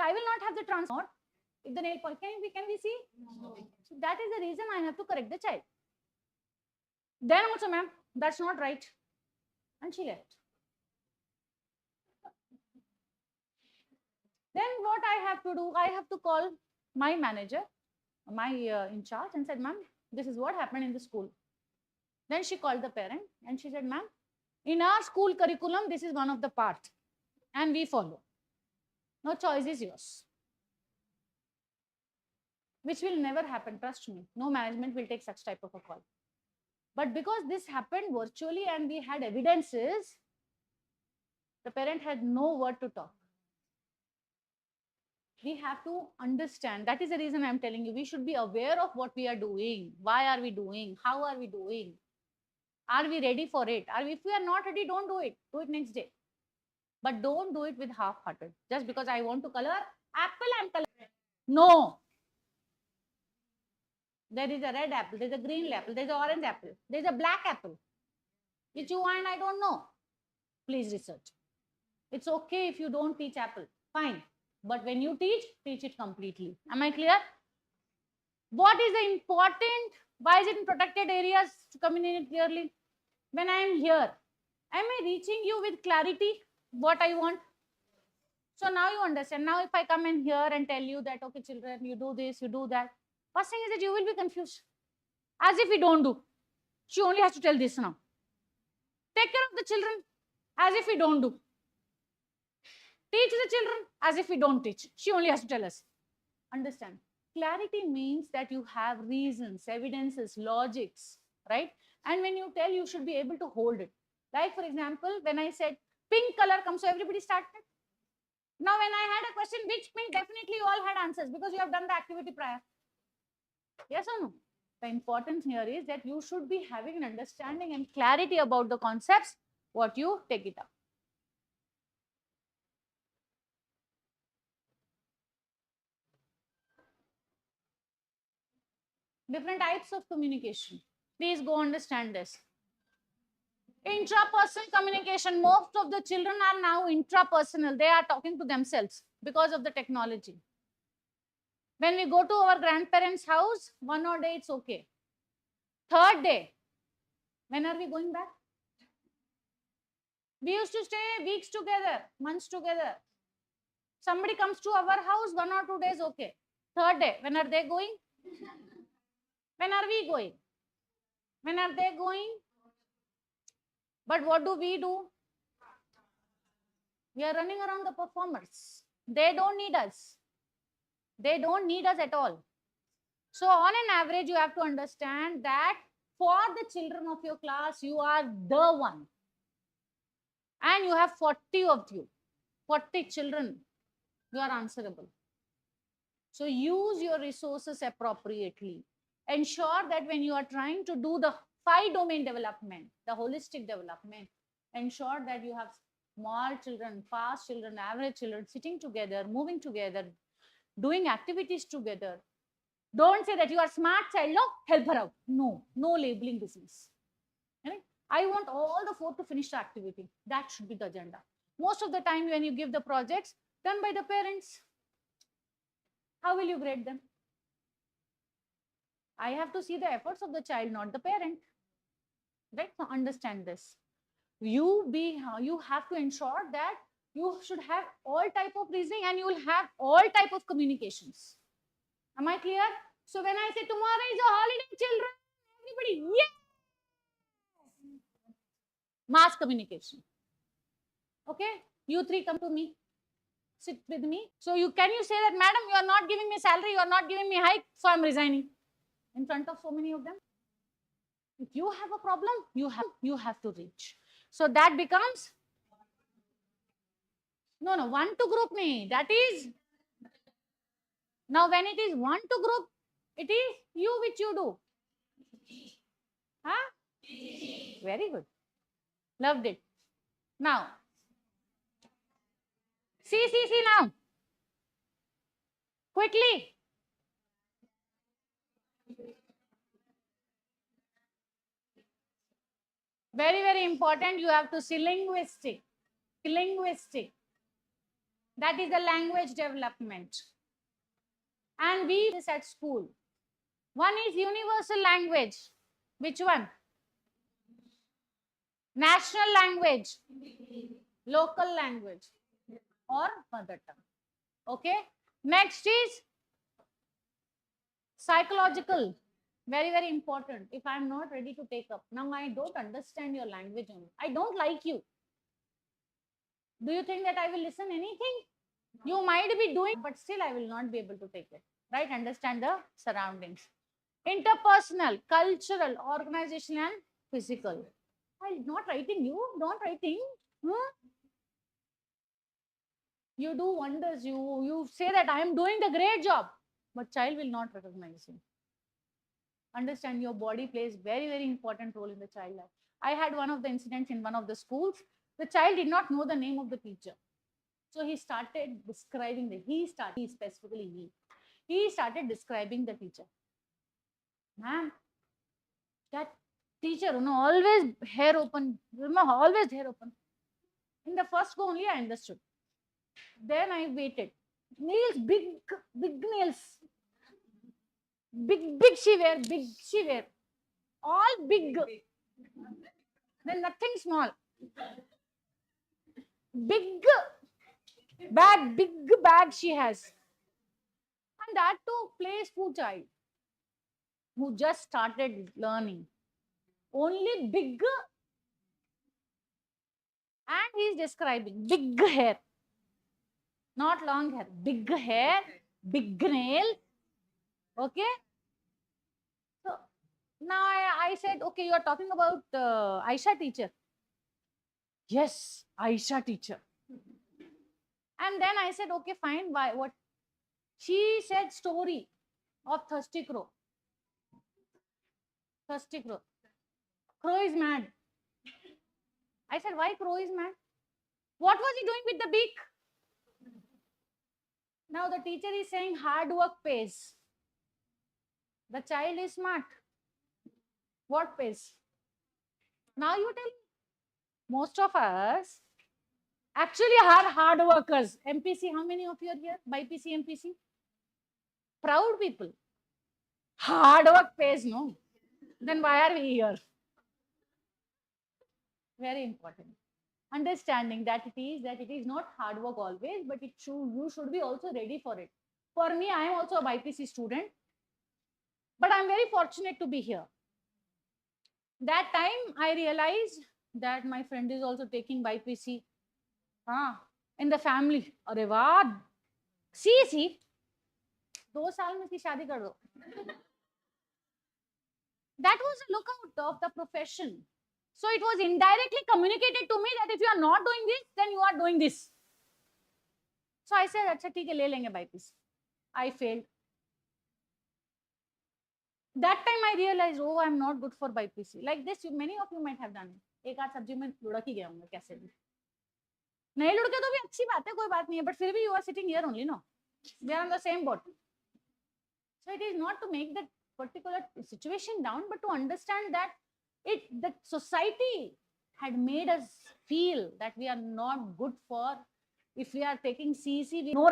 I will not have the transport. If the nail polish, can we see? No. So that is the reason I have to correct the child. Then also, ma'am, that's not right. And she left. Then what I have to do, I have to call my manager, my in charge, and said, ma'am, this is what happened in the school. Then she called the parent and she said, ma'am, in our school curriculum, this is one of the parts and we follow. No, choice is yours. Which will never happen, trust me. No management will take such type of a call. But because this happened virtually and we had evidences, the parent had no word to talk. We have to understand. That is the reason I'm telling you, we should be aware of what we are doing. Why are we doing? How are we doing? Are we ready for it? If we are not ready, don't do it. Do it next day. But don't do it with half-hearted. Just because I want to color apple, I'm coloring. No. There is a red apple, there's a green apple, there's an orange apple, there's a black apple. Which you want, I don't know. Please research. It's okay if you don't teach apple. Fine. But when you teach it completely. Am I clear? What is the important? Why is it in protected areas to communicate clearly? When I am here, am I reaching you with clarity what I want? So now you understand. Now if I come in here and tell you that, okay, children, you do this, you do that. First thing is that you will be confused. As if we don't do. She only has to tell this now. Take care of the children as if we don't do. Teach the children as if we don't teach. She only has to tell us. Understand? Clarity means that you have reasons, evidences, logics, right? And when you tell, you should be able to hold it. Like for example, when I said pink color comes, so everybody started. Now when I had a question, which pink, definitely you all had answers because you have done the activity prior. Yes or no? The importance here is that you should be having an understanding and clarity about the concepts, what you take it up. Different types of communication. Please go understand this. Intrapersonal communication. Most of the children are now intrapersonal. They are talking to themselves because of the technology. When we go to our grandparents' house, 1 odd day, it's okay. Third day, when are we going back? We used to stay weeks together, months together. Somebody comes to our house, 1 or 2 days, okay. Third day, when are they going? When are we going? When are they going? But what do? We are running around the performers. They don't need us. They don't need us at all. So on an average, you have to understand that for the children of your class, you are the one. And you have 40 of you. 40 children. You are answerable. So use your resources appropriately. Ensure that when you are trying to do the 5 domain development, the holistic development, ensure that you have small children, fast children, average children sitting together, moving together, doing activities together. Don't say that you are smart child, no, help her out. No, no labeling business. Right? I want all the 4 to finish the activity. That should be the agenda. Most of the time when you give the projects done by the parents, how will you grade them? I have to see the efforts of the child, not the parent. Right? So understand this. You have to ensure that you should have all type of reasoning and you will have all type of communications. Am I clear? So when I say tomorrow is a holiday, children, everybody, yes! Mass communication. Okay? You 3 come to me. Sit with me. So can you say that, madam, you are not giving me salary, you are not giving me hike, so I'm resigning. In front of so many of them. If you have a problem, you have to reach. So that becomes, no, 1 to group me. That is, now when it is 1 to group, it is you which you do. Huh? Very good. Loved it. Now, see now. Quickly. Very, very important. You have to see linguistic. Linguistic. That is the language development. And we this at school. One is universal language. Which one? National language, local language, or mother tongue. Okay. Next is psychological. Very, very important. If I'm not ready to take up, now I don't understand your language only. I don't like you. Do you think that I will listen anything? You might be doing, but still I will not be able to take it. Right? Understand the surroundings. Interpersonal, cultural, organizational, and physical. I'm not writing you, not writing. You do wonders. You say that I am doing the great job, but child will not recognize you. Understand your body plays very, very important role in the child life. I had one of the incidents in one of the schools. The child did not know the name of the teacher. So he started describing he started describing the teacher. Ma'am, that teacher, always hair open, always hair open. In the first go only I understood. Then I waited. Nails, big nails. Big she wear. All big. Then nothing small. Big bag she has. And that too play school child who just started learning. Only big, and he is describing big hair. Not long hair, big hair, big nail. Okay. So now I said, okay, you are talking about Aisha teacher. Yes, Aisha teacher. And then I said, okay, fine. Why? What? She said story of thirsty crow. Thirsty crow. Crow is mad. I said, why crow is mad? What was he doing with the beak? Now the teacher is saying hard work pays. The child is smart. What pays? Now you tell me. Most of us actually are hard workers. MPC, how many of you are here? BPC, MPC? Proud people. Hard work pays, no? Then why are we here? Very important. Understanding that it is not hard work always, but you should be also ready for it. For me, I am also a BPC student, but I'm very fortunate to be here. That time I realized that my friend is also taking BPC. In the family. अरे वाह, see, 2 साल में इसकी शादी कर दो. That was a lookout of the profession. So it was indirectly communicated to me that if you are not doing this, then you are doing this. So I said, अच्छा ठीक है ले लेंगे BPC. I failed. That time I realized, oh, I'm not good for BPC. Like this, many of you might have done it. एक आध सब्जी में लुढ़क ही गया होंगे कैसे भी. नहीं लुढ़के तो भी अच्छी बात है, कोई बात नहीं है. But फिर भी you are sitting here only, no? We are on the same boat. So it is not to make that particular situation down, but to understand that the society had made us feel that we are not good for, if we are taking CC, we know